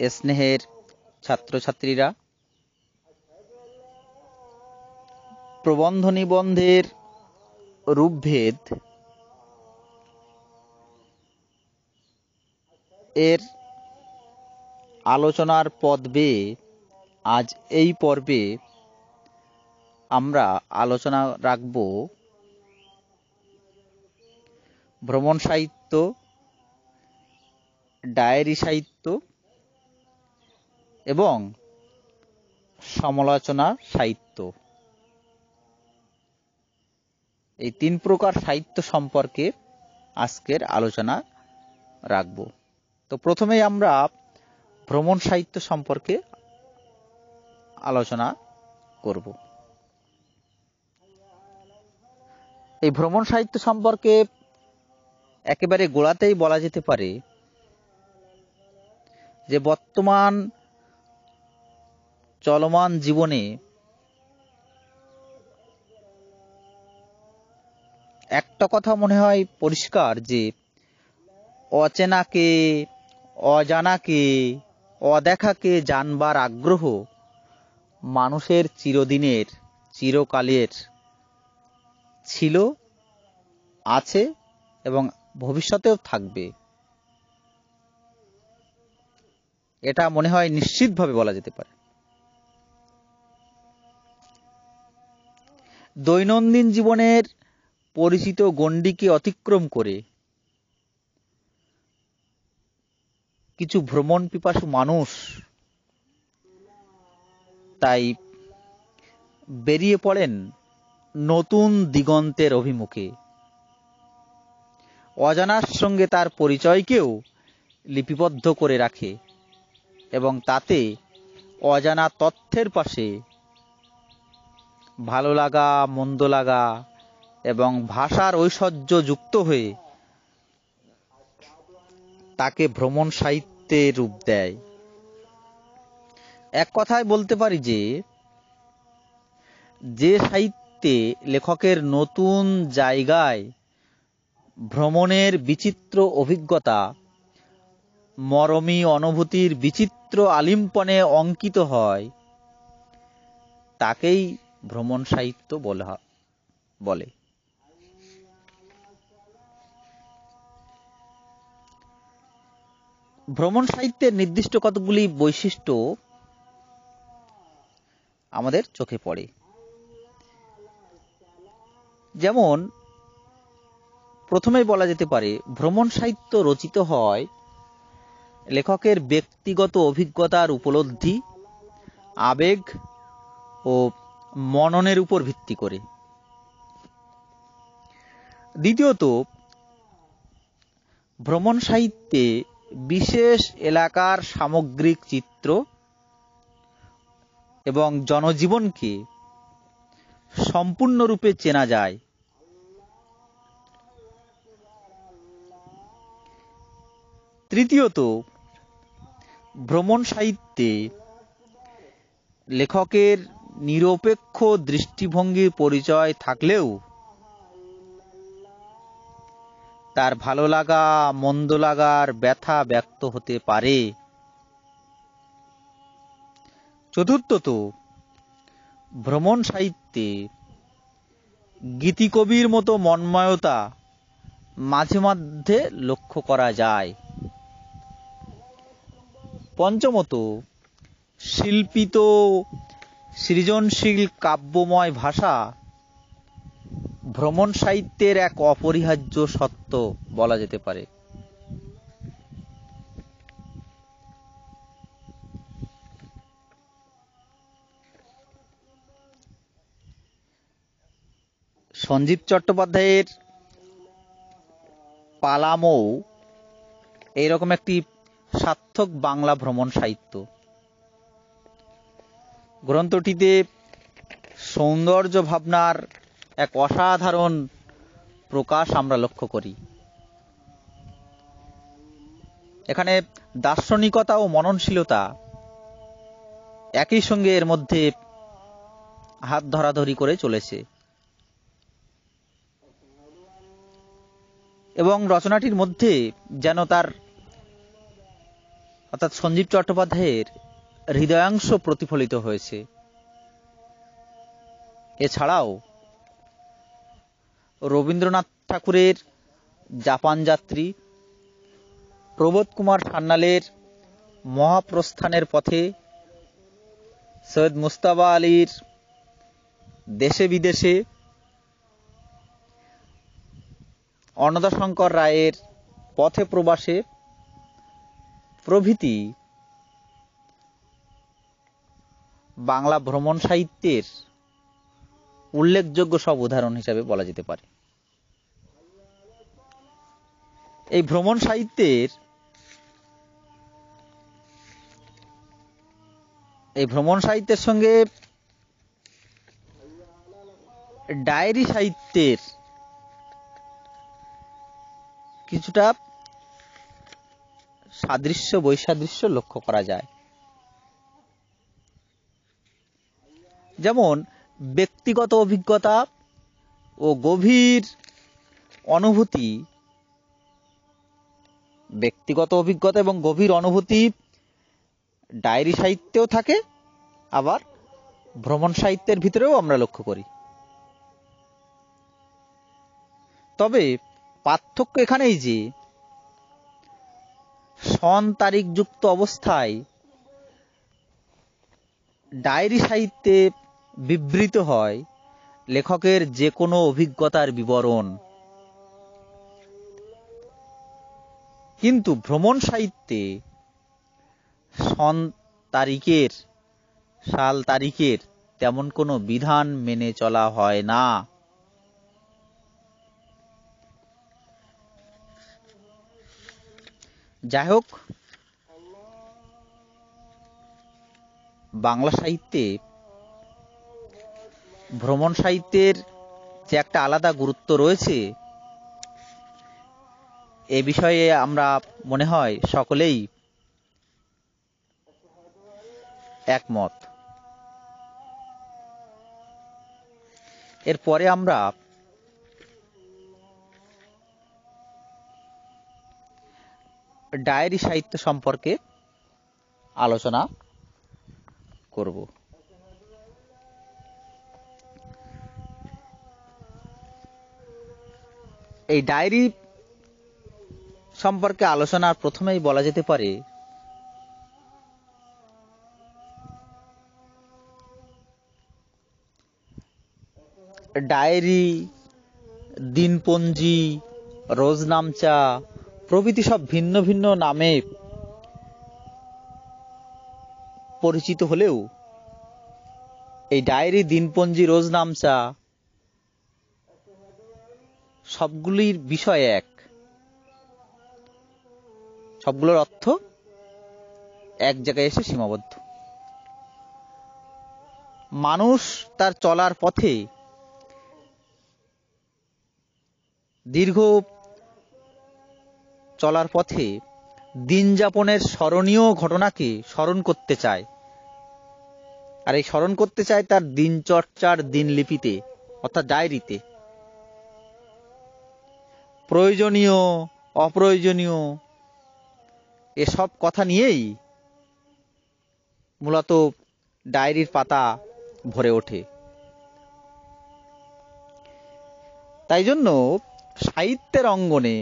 স্নেহের ছাত্রছাত্রীরা, প্রবন্ধ নিবন্ধের রূপভেদ এর আলোচনার পথ বেয়ে আজ এই পর্বে আমরা আলোচনা রাখব ভ্রমণ সাহিত্য, ডায়েরি সাহিত্য এবং সমালোচনা সাহিত্য। এই তিন প্রকার সাহিত্য সম্পর্কে আজকের আলোচনা রাখব। তো প্রথমেই আমরা ভ্রমণ সাহিত্য সম্পর্কে আলোচনা করব। এই ভ্রমণ সাহিত্য সম্পর্কে একেবারে গোড়াতেই বলা যেতে পারে যে বর্তমান চলমান জীবনে একটা কথা মনে হয় পরিষ্কার যে অচেনাকে, অজানাকে, অদেখাকে জানবার আগ্রহ মানুষের চিরদিনের, চিরকালের ছিল, আছে এবং ভবিষ্যতেও থাকবে। এটা মনে হয় নিশ্চিতভাবে বলা যেতে পারে। দৈনন্দিন জীবনের পরিচিত গণ্ডিকে অতিক্রম করে কিছু ভ্রমণ পিপাসু মানুষ তাই বেরিয়ে পড়েন নতুন দিগন্তের অভিমুখে। অজানার সঙ্গে তার পরিচয়কেও লিপিবদ্ধ করে রাখে এবং তাতে অজানা তথ্যের পাশে ভালো লাগা, মন্দ লাগা এবং ভাষার ঐশ্বর্য যুক্ত হয়ে তাকে ভ্রমণ সাহিত্যে রূপ দেয়। এক কথায় বলতে পারি যে সাহিত্যে লেখকের নতুন জায়গায় ভ্রমণের বিচিত্র অভিজ্ঞতা মরমী অনুভূতির বিচিত্র আলিম্পনে অঙ্কিত হয় তাকেই ভ্রমণ সাহিত্য বলে। ভ্রমণ সাহিত্যের নির্দিষ্ট কতগুলি বৈশিষ্ট্য আমাদের চোখে পড়ে। যেমন প্রথমেই বলা যেতে পারে ভ্রমণ সাহিত্য রচিত হয় লেখকের ব্যক্তিগত অভিজ্ঞতার উপলব্ধি, আবেগ ও মননের উপর ভিত্তি করে। দ্বিতীয়ত, ভ্রমণ সাহিত্যে বিশেষ এলাকার সামগ্রিক চিত্র এবং জনজীবনকে সম্পূর্ণরূপে চেনা যায়। তৃতীয়ত, ভ্রমণ সাহিত্যে লেখকের নিরপেক্ষ দৃষ্টিভঙ্গির পরিচয় থাকলেও তার ভালো লাগা, মন্দ লাগার ব্যথা ব্যক্ত হতে পারে। চতুর্থত, ভ্রমণ সাহিত্যে গীতিকবির মতো মন্ময়তা মাঝে মধ্যে লক্ষ্য করা যায়। পঞ্চমত, শিল্পিত সৃজনশীল কাব্যময় ভাষা ভ্রমণ সাহিত্যের এক অপরিহার্য সত্য বলা যেতে পারে। সঞ্জীব চট্টোপাধ্যায়ের পালামৌ এইরকম একটি সার্থক বাংলা ভ্রমণ সাহিত্য। গ্রন্থটিতে সৌন্দর্য ভাবনার এক অসাধারণ প্রকাশ আমরা লক্ষ্য করি। এখানে দার্শনিকতা ও মননশীলতা একই সঙ্গে এর মধ্যে হাত ধরাধরি করে চলেছে এবং রচনাটির মধ্যে যেন তার অর্থাৎ সঞ্জীব চট্টোপাধ্যায়ের হৃদয়াংশ প্রতিফলিত হয়েছে। এছাড়াও রবীন্দ্রনাথ ঠাকুরের জাপান যাত্রী, প্রবোধ কুমার সান্যালের মহাপ্রস্থানের পথে, সৈয়দ মুজতবা আলীর দেশে বিদেশে, অন্নদাশঙ্কর রায়ের পথে প্রবাসে প্রভৃতি বাংলা ভ্রমণ সাহিত্যের উল্লেখযোগ্য সব উদাহরণ হিসাবে বলা যেতে পারে। এই ভ্রমণ সাহিত্যের সঙ্গে ডায়েরি সাহিত্যের কিছুটা সাদৃশ্য বৈসাদৃশ্য লক্ষ্য করা যায়। যেমন ব্যক্তিগত অভিজ্ঞতা ও গভীর অনুভূতি, ডায়েরি সাহিত্যেও থাকে, আবার ভ্রমণ সাহিত্যের ভিতরেও আমরা লক্ষ্য করি। তবে পার্থক্য এখানেই যে সন তারিখ যুক্ত অবস্থায় ডায়েরি সাহিত্যে বিবৃত হয় লেখকের যে কোনো অভিজ্ঞতার বিবরণ, কিন্তু ভ্রমণ সাহিত্যে সন তারিখের, সাল তারিখের তেমন কোনো বিধান মেনে চলা হয় না। যাই হোক, বাংলা সাহিত্যে ভ্রমণ সাহিত্যের যে একটা আলাদা গুরুত্ব রয়েছে, এ বিষয়ে আমরা মনে হয় সকলেই একমত। এরপরে আমরা ডায়েরি সাহিত্য সম্পর্কে আলোচনা করব। এই ডায়েরি সম্পর্কে আলোচনার প্রথমেই বলা যেতে পারে ডায়েরি, দিনপঞ্জি, রোজনামচা প্রভৃতি সব ভিন্ন ভিন্ন নামে পরিচিত হলেও এই ডায়েরি, দিনপঞ্জি, রোজনামচা সবগুলির বিষয় এক, সবগুলোর অর্থ এক জায়গায় এসে সীমাবদ্ধ। মানুষ তার চলার পথে দিন যাপনের স্মরণীয় ঘটনাকে স্মরণ করতে চায়, আর এই স্মরণ করতে চায় তার দিনচর্চার দিনলিপিতে অর্থাৎ ডায়েরিতে। প্রয়োজনীয়, অপ্রয়োজনীয় এসব কথা নিয়েই মূলত ডায়েরির পাতা ভরে ওঠে। তাই জন্য সাহিত্যের অঙ্গনে,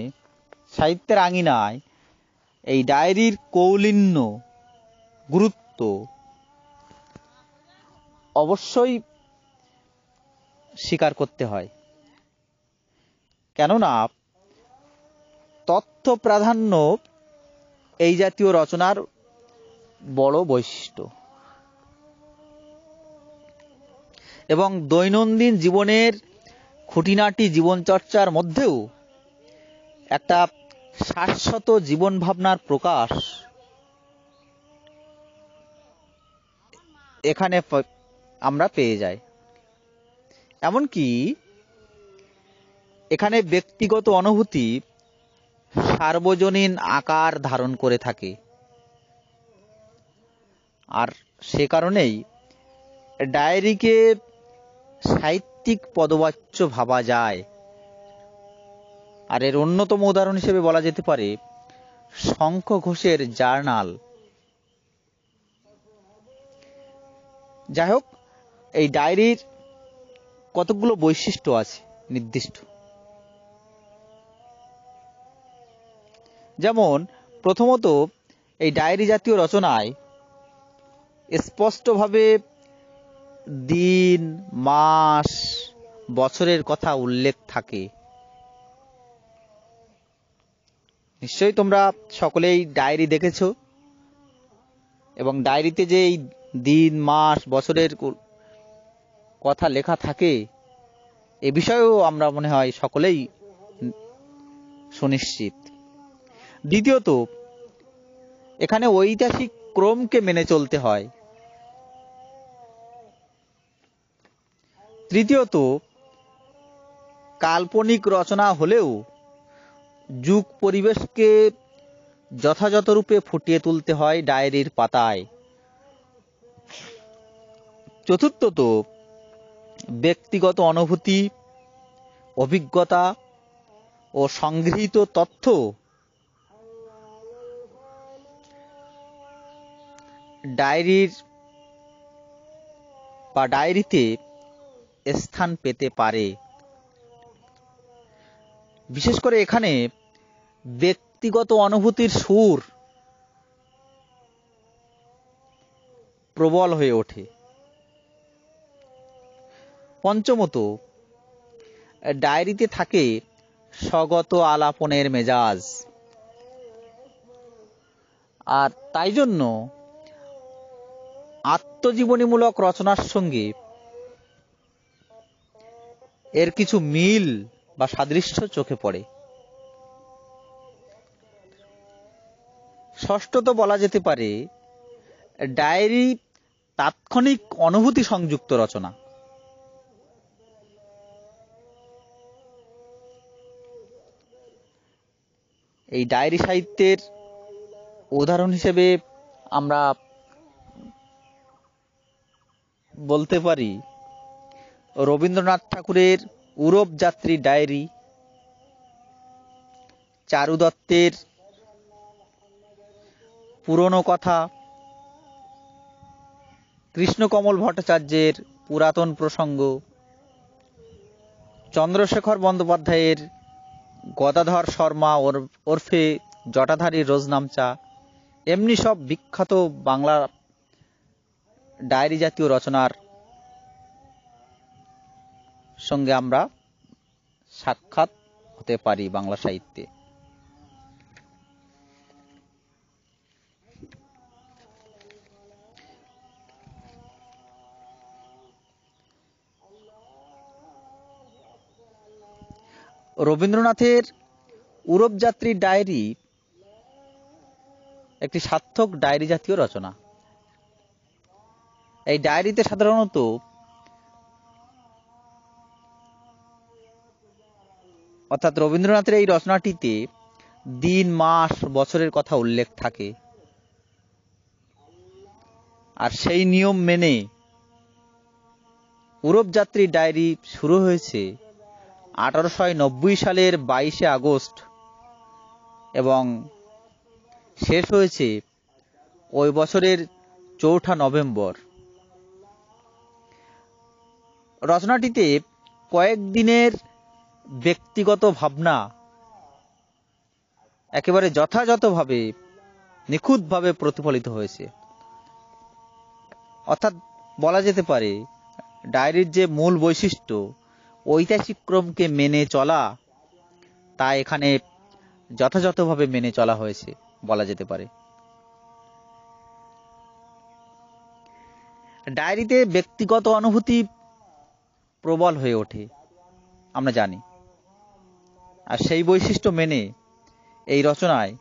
সাহিত্যের আঙিনায় এই ডায়েরির কৌলিন্য, গুরুত্ব অবশ্যই স্বীকার করতে হয়। কেননা তথ্য প্রাধান্য এই জাতীয় রচনার বড় বৈশিষ্ট্য, এবং দৈনন্দিন জীবনের খুঁটিনাটি জীবনচর্চার মধ্যেও একটা শাশ্বত জীবন ভাবনার প্রকাশ এখানে আমরা পেয়ে যাই। এমনকি এখানে ব্যক্তিগত অনুভূতি সার্বজনীন আকার ধারণ করে থাকে, আর সে কারণেই ডায়েরিকে সাহিত্যিক পদবাচ্য ভাবা যায়। আর এর অন্যতম উদাহরণ হিসেবে বলা যেতে পারে শঙ্খ ঘোষের জার্নাল যাই হোক, এই ডায়েরির কতগুলো বৈশিষ্ট্য আছে নির্দিষ্ট। যেমন প্রথমত, এই ডায়েরি জাতীয় রচনায় স্পষ্টভাবে দিন, মাস, বছরের কথা উল্লেখ থাকে। নিশ্চয়ই তোমরা সকলেই ডায়েরি দেখেছো, এবং ডায়েরিতে যে এই দিন, মাস, বছরের কথা লেখা থাকে এ বিষয়েও আমরা মনে হয় সকলেই সুনিশ্চিত। দ্বিতীয়ত, এখানে ঐতিহাসিক ক্রমকে মেনে চলতে হয়। তৃতীয়ত, কাল্পনিক রচনা হলেও যুগ পরিবেশকে যথাযথ রূপে ফুটিয়ে তুলতে হয় ডায়েরির পাতায়। চতুর্থত, ব্যক্তিগত অনুভূতি, অভিজ্ঞতা ও সংগৃহীত তথ্য ডায়েরিতে স্থান পেতে পারে। বিশেষ করে এখানে ব্যক্তিগত অনুভূতির সুর প্রবল হয়ে ওঠে। পঞ্চমত, ডায়েরিতে থাকে স্বগত আলাপনের মেজাজ, আর তাই জন্য আত্মজীবনীমূলক রচনার সঙ্গে এর কিছু মিল বা সাদৃশ্য চোখে পড়ে। ষষ্ঠত বলা যেতে পারে ডায়েরি তাৎক্ষণিক অনুভূতি সংযুক্ত রচনা। এই ডায়েরি সাহিত্যের উদাহরণ হিসেবে আমরা বলতে পারি রবীন্দ্রনাথ ঠাকুরের উরব যাত্রী ডায়েরি, চারু দত্তের পুরনো কথা, কৃষ্ণকমল ভট্টাচার্যের পুরাতন প্রসঙ্গ, চন্দ্রশেখর বন্দ্যোপাধ্যায়ের গদাধর শর্মা ওরফে জটাধারী রোজনামচা, এমনি সব বিখ্যাত বাংলা ডায়েরি জাতীয় রচনার সঙ্গে আমরা সাক্ষাৎ হতে পারি বাংলা সাহিত্যে। রবীন্দ্রনাথের উরব যাত্রী ডায়েরি একটি সার্থক ডায়েরি জাতীয় রচনা। এই ডায়েরিতে সাধারণত অর্থাৎ রবীন্দ্রনাথের এই রচনাটিতে দিন, মাস, বছরের কথা উল্লেখ থাকে, আর সেই নিয়ম মেনে উরব যাত্রী ডায়েরি শুরু হয়েছে 1890 সালের 22শে আগস্ট এবং শেষ হয়েছে ওই বছরের 4 নভেম্বর। রচনাটিতে কয়েকদিনের ব্যক্তিগত ভাবনা একেবারে যথাযথভাবে, নিখুঁতভাবে প্রতিফলিত হয়েছে। অর্থাৎ বলা যেতে পারে ডায়েরির যে মূল বৈশিষ্ট্য ঐতিহাসিক ক্রমকে মেনে চলা, তা এখানে যথাযথভাবে মেনে চলা হয়েছে বলা যেতে পারে। ডায়েরিতে ব্যক্তিগত অনুভূতি প্রবল হয়ে ওঠে আমরা জানি, আর সেই বৈশিষ্ট্য মেনে এই রচনায়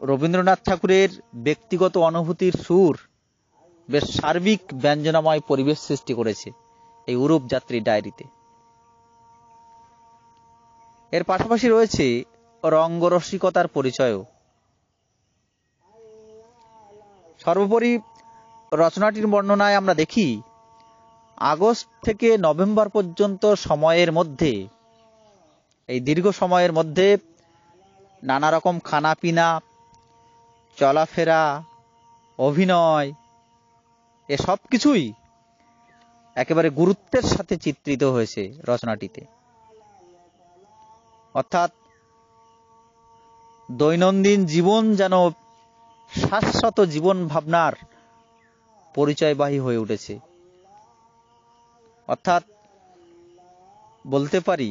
রবীন্দ্রনাথ ঠাকুরের ব্যক্তিগত অনুভূতির সুর বেশ সার্বিক ব্যঞ্জনাময় পরিবেশ সৃষ্টি করেছে এই উরব যাত্রী ডায়েরিতে। এর পাশাপাশি রয়েছে রঙ্গরসিকতার পরিচয়ও। সর্বোপরি রচনাটির বর্ণনায় আমরা দেখি আগস্ট থেকে নভেম্বর পর্যন্ত সময়ের মধ্যে, এই দীর্ঘ সময়ের মধ্যে নানা রকম খানাপিনা, চলাফেরা, অভিনয়, এসব কিছুই একেবারে গুরুত্বের সাথে চিত্রিত হয়েছে রচনাটিতে। অর্থাৎ দৈনন্দিন জীবন যেন শাশ্বত জীবন ভাবনার পরিচয়বাহী হয়ে উঠেছে। অর্থাৎ বলতে পারি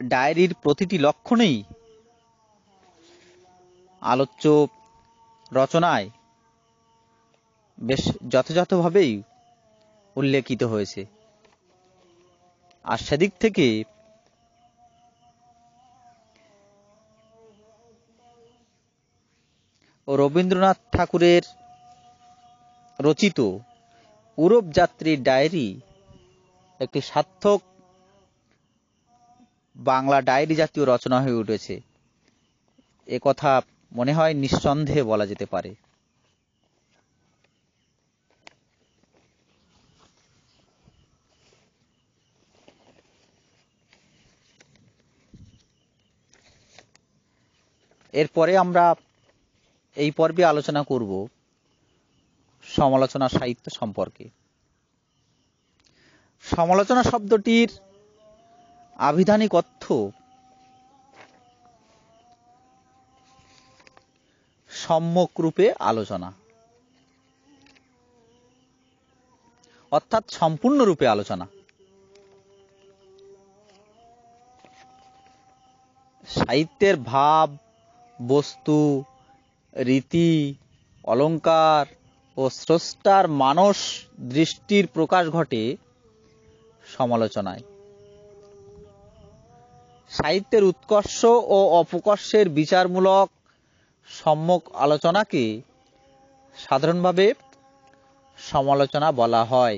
ডায়েরির প্রতিটি লক্ষণেই আলোচ্য রচনায় বেশ যথাযথভাবেই উল্লেখিত হয়েছে। আর সেদিক থেকে রবীন্দ্রনাথ ঠাকুরের রচিত উরব যাত্রীর ডায়েরি একটি সার্থক বাংলা ডায়েরি জাতীয় রচনা হয়ে উঠেছে, এ কথা মনে হয় নিঃসন্দেহে বলা যেতে পারে। এরপরে আমরা এই পর্বে আলোচনা করব সমালোচনা সাহিত্য সম্পর্কে। সমালোচনা শব্দটির আভিধানিক অর্থ সম্যক রূপে আলোচনা, অর্থাৎ সম্পূর্ণরূপে আলোচনা। সাহিত্যের ভাব, বস্তু, রীতি, অলঙ্কার ও স্রষ্টার মানস দৃষ্টির প্রকাশ ঘটে সমালোচনায়। সাহিত্যের উৎকর্ষ ও অপকর্ষের বিচারমূলক সম্যক আলোচনাকে সাধারণভাবে সমালোচনা বলা হয়।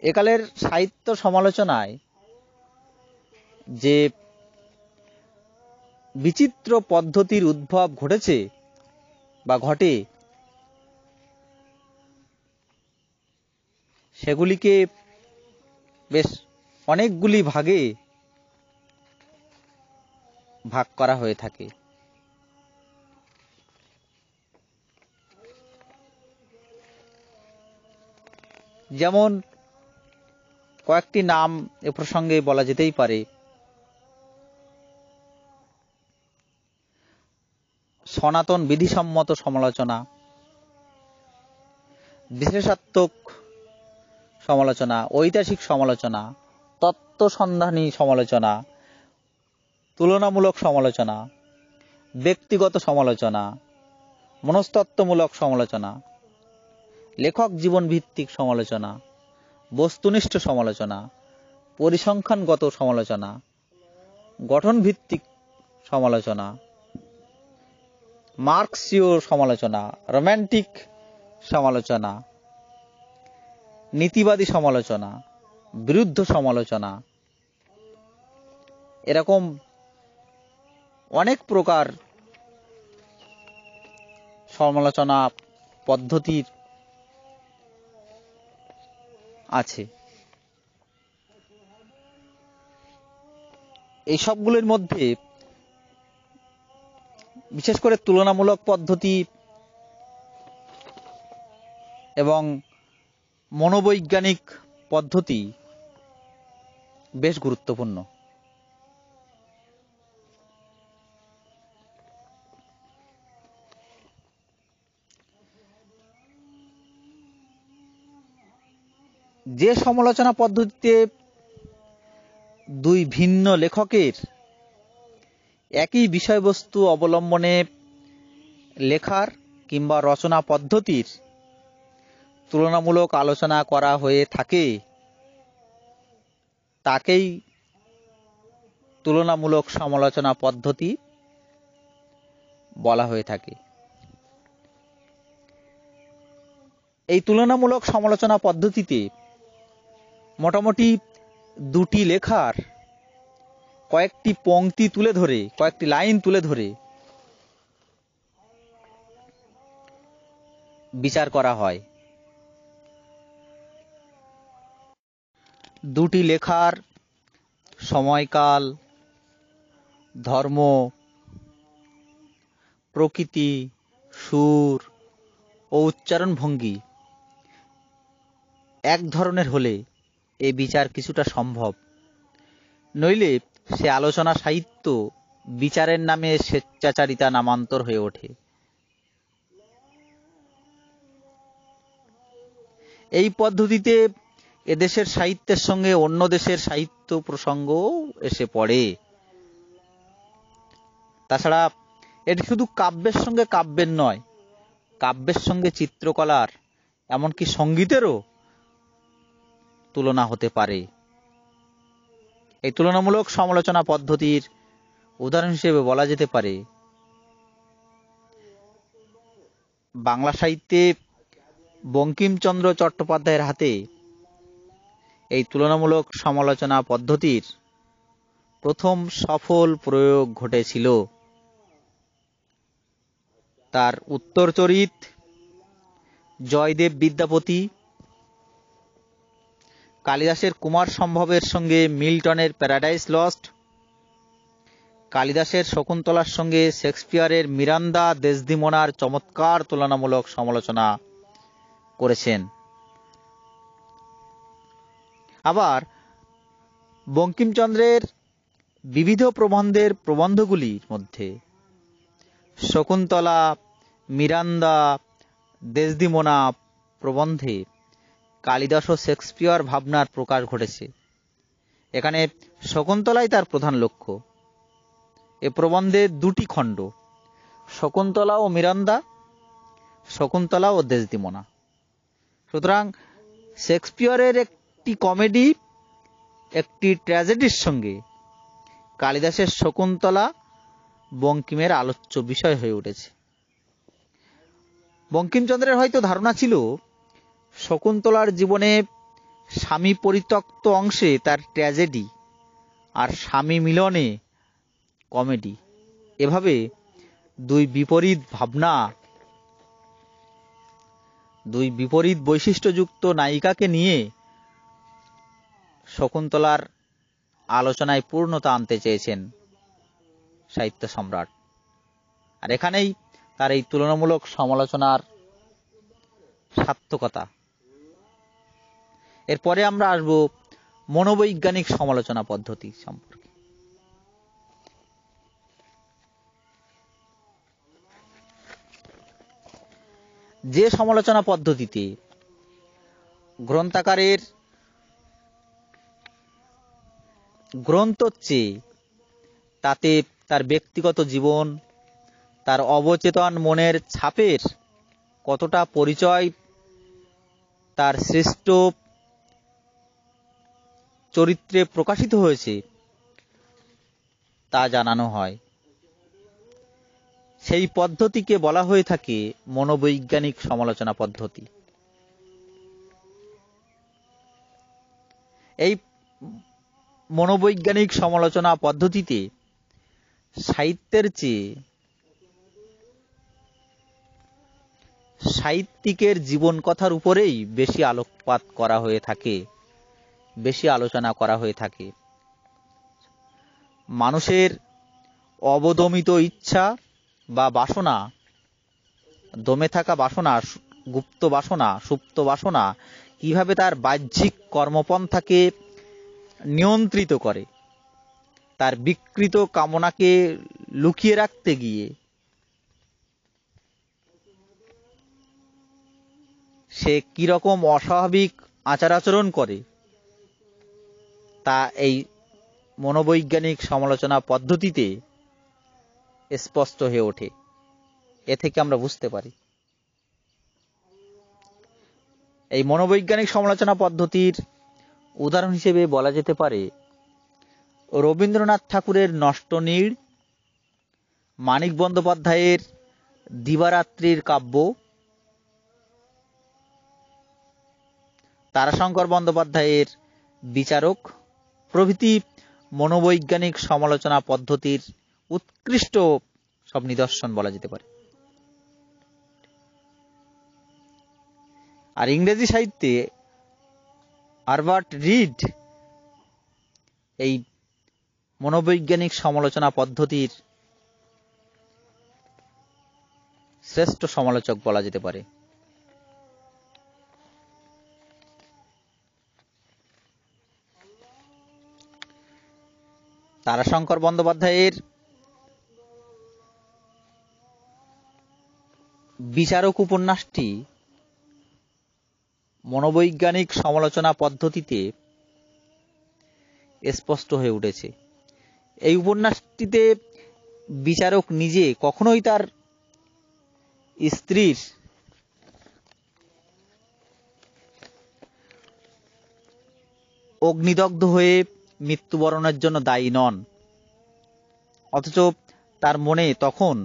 একালের সাহিত্য সমালোচনায় যে বিচিত্র পদ্ধতির উদ্ভব ঘটেছে বা ঘটে, সেগুলিকে বেশ অনেকগুলি ভাগে ভাগ করা হয়ে থাকে। যেমন কয়েকটি নাম এ প্রসঙ্গে বলা যেতেই পারে। সনাতন বিধিসম্মত সমালোচনা, বিশেষাত্মক সমালোচনা, ঐতিহাসিক সমালোচনা, তত্ত্বসন্ধানী সমালোচনা, তুলনামূলক সমালোচনা, ব্যক্তিগত সমালোচনা, মনস্তত্ত্বমূলক সমালোচনা, লেখক জীবন ভিত্তিক সমালোচনা, বস্তুনিষ্ঠ সমালোচনা, পরিসংখ্যানগত সমালোচনা, গঠন ভিত্তিক সমালোচনা, মার্কসীয় সমালোচনা, রোম্যান্টিক সমালোচনা, নীতিবাদী সমালোচনা, বিরুদ্ধ সমালোচনা, এরকম অনেক প্রকার সমালোচনা পদ্ধতির আছে। এই সবগুলোর মধ্যে বিশেষ করে তুলনামূলক পদ্ধতি এবং মনোবৈজ্ঞানিক পদ্ধতি বেশ গুরুত্বপূর্ণ। যে সমালোচনা পদ্ধতিতে দুই ভিন্ন লেখকের একই বিষয়বস্তু অবলম্বনে লেখার কিংবা রচনা পদ্ধতির তুলনামূলক আলোচনা করা হয়ে থাকে, তাকেই তুলনামূলক সমালোচনা পদ্ধতি বলা হয়ে থাকে। এই তুলনামূলক সমালোচনা পদ্ধতিতে মোটামুটি দুটি লেখার কয়েকটি পংক্তি তুলে ধরে, কয়েকটি লাইন তুলে ধরে বিচার করা হয়। দুটি লেখার সময়কাল, ধর্ম, প্রকৃতি, সুর ও উচ্চারণ ভঙ্গি এক ধরনের হলে এ বিচার কিছুটা সম্ভব, নইলে সে আলোচনা সাহিত্য বিচারের নামে স্বেচ্ছাচারিতা নামান্তর হয়ে ওঠে। এই পদ্ধতিতে এদেশের সাহিত্যের সঙ্গে অন্য দেশের সাহিত্য প্রসঙ্গও এসে পড়ে। তাছাড়া এটি শুধু কাব্যের সঙ্গে কাব্যের নয়, কাব্যের সঙ্গে চিত্রকলার, এমনকি সঙ্গীতেরও তুলনা হতে পারে। এই তুলনামূলক সমালোচনা পদ্ধতির উদাহরণ হিসেবে বলা যেতে পারে বাংলা সাহিত্যে বঙ্কিমচন্দ্র চট্টোপাধ্যায়ের হাতে এই তুলনামূলক সমালোচনা পদ্ধতির প্রথম সফল প্রয়োগ ঘটেছিল। তার উত্তরচরিত, জয়দেব বিদ্যাপতি, কালিদাসের কুমার সম্ভবের সঙ্গে মিল্টনের প্যারাডাইস লস্ট, কালিদাসের শকুন্তলার সঙ্গে শেক্সপিয়ারের মিরান্দা দেসদিমোনার চমৎকার তুলনামূলক সমালোচনা করেছেন। আবার বঙ্কিমচন্দ্রের বিবিধ প্রবন্ধের প্রবন্ধগুলির মধ্যে শকুন্তলা, মিরান্দা, দেসদিমোনা প্রবন্ধে কালিদাস ও শেক্সপিয়ার ভাবনার প্রকাশ ঘটেছে। এখানে শকুন্তলাই তার প্রধান লক্ষ্য। এ প্রবন্ধে দুটি খণ্ড, শকুন্তলা ও মিরান্দা, শকুন্তলা ও দেসদিমোনা। সুতরাং শেক্সপিয়ারের একটি কমেডি, একটি ট্র্যাজেডির সঙ্গে কালিদাসের শকুন্তলা বঙ্কিমের আলোচ্য বিষয় হয়ে উঠেছে। বঙ্কিমচন্দ্রের হয়তো ধারণা ছিল শকুন্তলার জীবনে স্বামী পরিত্যক্ত অংশে তার ট্র্যাজেডি আর স্বামী মিলনে কমেডি, এভাবে দুই বিপরীত ভাবনা, দুই বিপরীত বৈশিষ্ট্যযুক্ত নায়িকাকে নিয়ে শকুন্তলার আলোচনায় পূর্ণতা আনতে চেয়েছেন সাহিত্য সম্রাট। আর এখানেই তার এই তুলনামূলক সমালোচনার সার্থকতা। এরপরে আমরা আসব মনোবৈজ্ঞানিক সমালোচনা পদ্ধতি সম্পর্কে। যে সমালোচনা পদ্ধতিতে গ্রন্থাকারের গ্রন্থর চেয়ে তাতে তার ব্যক্তিগত জীবন, তার অবচেতন মনের ছাপের কতটা পরিচয় তার শ্রেষ্ঠ চরিত্রে প্রকাশিত হয়েছে তা জানানো হয়। সেই পদ্ধতিকে বলা হয়ে থাকে মনোবৈজ্ঞানিক সমালোচনা পদ্ধতি। এই মনোবৈজ্ঞানিক সমালোচনা পদ্ধতিতে সাহিত্যের চেয়ে সাহিত্যিকের জীবন কথার উপরেই বেশি আলোকপাত করা হয়ে থাকে, বেশি আলোচনা করা হয়ে থাকে। মানুষের অবদমিত ইচ্ছা বা বাসনা, দমে থাকা বাসনা, গুপ্ত বাসনা, সুপ্ত বাসনা কিভাবে তার বাহ্যিক কর্মপন্থাকে নিয়ন্ত্রিত করে, তার বিকৃত কামনাকে লুকিয়ে রাখতে গিয়ে সে কিরকম অস্বাভাবিক আচার আচরণ করে, তা এই মনোবৈজ্ঞানিক সমালোচনা পদ্ধতিতে স্পষ্ট হয়ে ওঠে। এ থেকে আমরা বুঝতে পারি এই মনোবৈজ্ঞানিক সমালোচনা পদ্ধতির উদাহরণ হিসেবে বলা যেতে পারে রবীন্দ্রনাথ ঠাকুরের নষ্টনীড়, মানিক বন্দ্যোপাধ্যায়ের দিবারাত্রির কাব্য, তারাশঙ্কর বন্দ্যোপাধ্যায়ের বিচারক প্রভৃতি মনোবৈজ্ঞানিক সমালোচনা পদ্ধতির উৎকৃষ্ট সব নিদর্শন বলা যেতে পারে। আর ইংরেজি সাহিত্যে হারবার্ট রিড এই মনোবৈজ্ঞানিক সমালোচনা পদ্ধতির শ্রেষ্ঠ সমালোচক বলা যেতে পারে। তারাশঙ্কর বন্দ্যোপাধ্যায়ের বিচারক উপন্যাসটি মনোবৈজ্ঞানিক সমালোচনা পদ্ধতিতে স্পষ্ট হয়ে উঠেছে। এই উপন্যাসটিতে বিচারক নিজে কখনোই তার স্ত্রীর অগ্নিদগ্ধ হয়ে মৃত্যুবরণের জন্য দায়ী নন, অথচ তার মনে তখন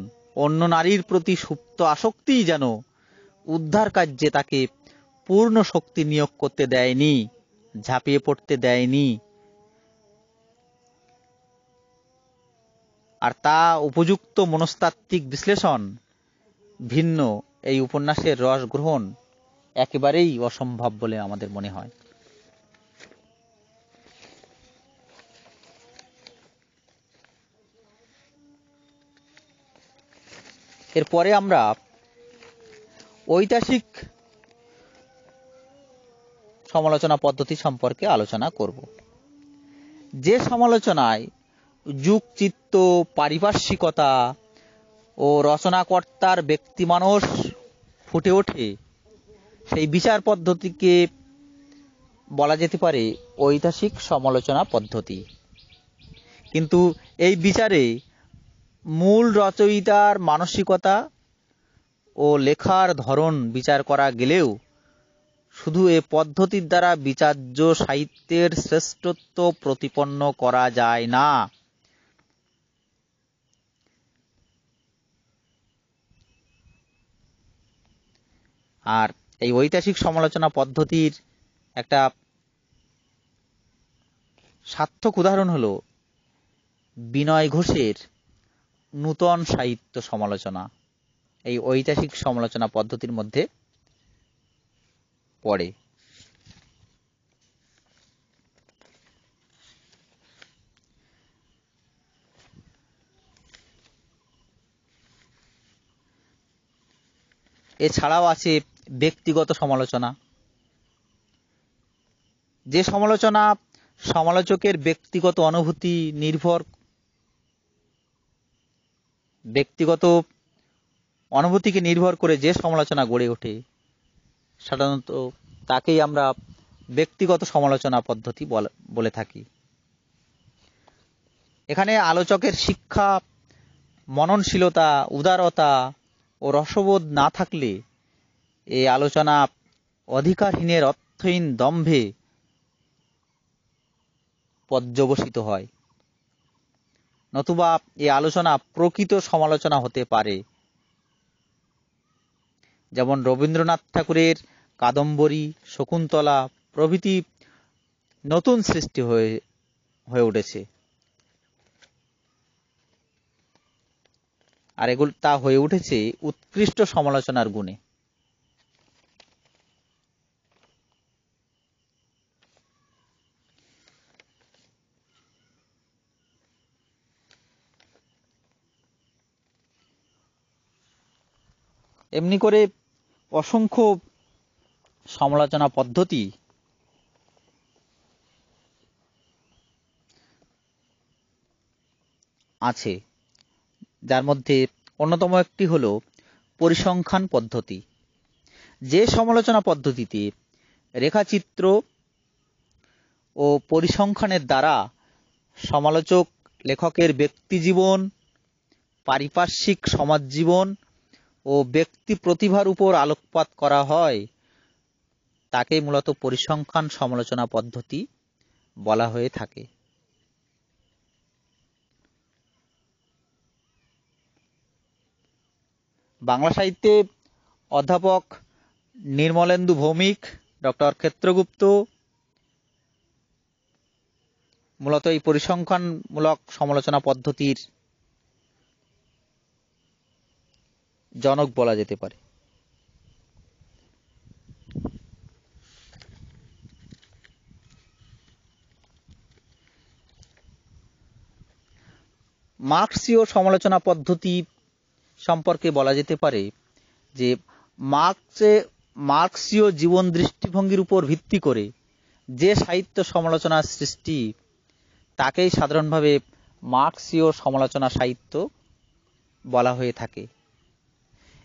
অন্য নারীর প্রতি সুপ্ত আসক্তিই যেন উদ্ধার কার্যে তাকে পূর্ণ শক্তি নিয়োগ করতে দেয়নি, ঝাঁপিয়ে পড়তে দেয়নি। আর তা উপযুক্ত মনস্তাত্ত্বিক বিশ্লেষণ ভিন্ন এই উপন্যাসের রস গ্রহণ একেবারেই অসম্ভব বলে আমাদের মনে হয়। এরপরে আমরা ঐতিহাসিক সমালোচনা পদ্ধতি সম্পর্কে আলোচনা করব, যে সমালোচনায় যুগচিত্ত, পারিপার্শ্বিকতা ও রচনাকর্তার ব্যক্তিমানস ফুটে ওঠে। সেই বিচার পদ্ধতিকে বলা যেতে পারে ঐতিহাসিক সমালোচনা পদ্ধতি। কিন্তু এই বিচারে মূল রচয়িতার মানসিকতা ও লেখার ধরন বিচার করা গেলেও শুধু এ পদ্ধতির দ্বারা বিচার্য সাহিত্যের শ্রেষ্ঠত্ব প্রতিপন্ন করা যায় না। আর এই ঐতিহাসিক সমালোচনা পদ্ধতির একটা সার্থক উদাহরণ হলো বিনয় ঘোষের নূতন সাহিত্য সমালোচনা। এই ঐতিহাসিক সমালোচনা পদ্ধতির মধ্যে পড়ে। এছাড়াও আছে ব্যক্তিগত সমালোচনা, যে সমালোচনা সমালোচকের ব্যক্তিগত অনুভূতিকে নির্ভর করে যে সমালোচনা গড়ে ওঠে, সাধারণত তাকেই আমরা ব্যক্তিগত সমালোচনা পদ্ধতি বলে থাকি। এখানে আলোচকের শিক্ষা, মননশীলতা, উদারতা ও রসবোধ না থাকলে এই আলোচনা অধিকারহীনের অর্থহীন দম্ভে পর্যবসিত হয়, নতুবা এই আলোচনা প্রকৃত সমালোচনা হতে পারে। যেমন রবীন্দ্রনাথ ঠাকুরের কাদম্বরী, শকুন্তলা প্রভৃতি নতুন সৃষ্টি হয়ে উঠেছে, আর এগুলো তা হয়ে উঠেছে উৎকৃষ্ট সমালোচনার গুণে। এমনি করে অসংখ্য সমালোচনা পদ্ধতি আছে, যার মধ্যে অন্যতম একটি হলো পরিসংখ্যান পদ্ধতি। যে সমালোচনা পদ্ধতিতে রেখাচিত্র ও পরিসংখ্যানের দ্বারা সমালোচক লেখকের ব্যক্তিজীবন, পারিপার্শ্বিক সমাজজীবন ও ব্যক্তি প্রতিভার উপর আলোকপাত করা হয়, তাকে মূলত পরিসংখ্যান সমালোচনা পদ্ধতি বলা হয়ে থাকে। বাংলা সাহিত্যে অধ্যাপক নির্মলেন্দু ভৌমিক, ডক্টর ক্ষেত্রগুপ্ত মূলত এই পরিসংখ্যানমূলক সমালোচনা পদ্ধতির জনক বলা যেতে পারে। মার্ক্সীয় সমালোচনা পদ্ধতি সম্পর্কে বলা যেতে পারে যে মার্ক্সীয় জীবন দৃষ্টিভঙ্গির উপর ভিত্তি করে যে সাহিত্য সমালোচনার সৃষ্টি তাকেই সাধারণভাবে মার্ক্সীয় সমালোচনা সাহিত্য বলা হয়ে থাকে।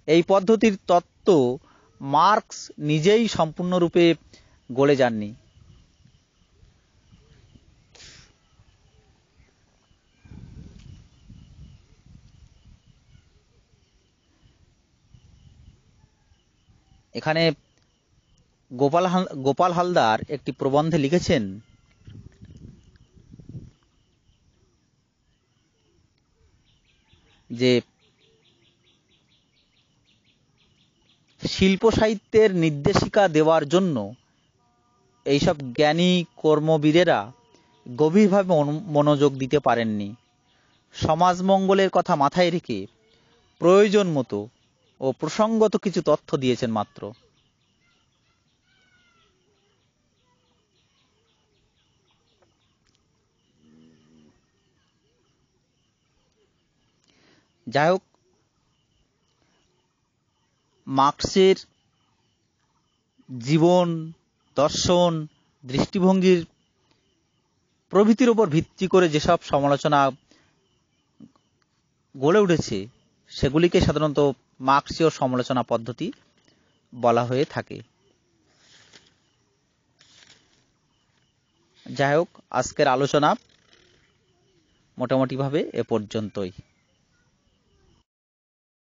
এই পদ্ধতির তত্ত্ব মার্ক্স নিজেই সম্পূর্ণরূপে গড়ে যাননি। এখানে গোপাল হালদার একটি প্রবন্ধে লিখেছেন যে শিল্প সাহিত্যের নির্দেশিকা দেওয়ার জন্য এইসব জ্ঞানী কর্মবীরেরা গভীরভাবে মনোযোগ দিতে পারেননি। সমাজ মঙ্গলের কথা মাথায় রেখে প্রয়োজন মতো ও প্রসঙ্গত কিছু তথ্য দিয়েছেন মাত্র। যাই হোক, মার্ক্সের জীবন, দর্শন, দৃষ্টিভঙ্গির প্রভৃতির উপর ভিত্তি করে যেসব সমালোচনা গড়ে উঠেছে সেগুলিকে সাধারণত মার্ক্সীয় সমালোচনা পদ্ধতি বলা হয়ে থাকে। যাই হোক, আজকের আলোচনা মোটামুটিভাবে এ পর্যন্তই।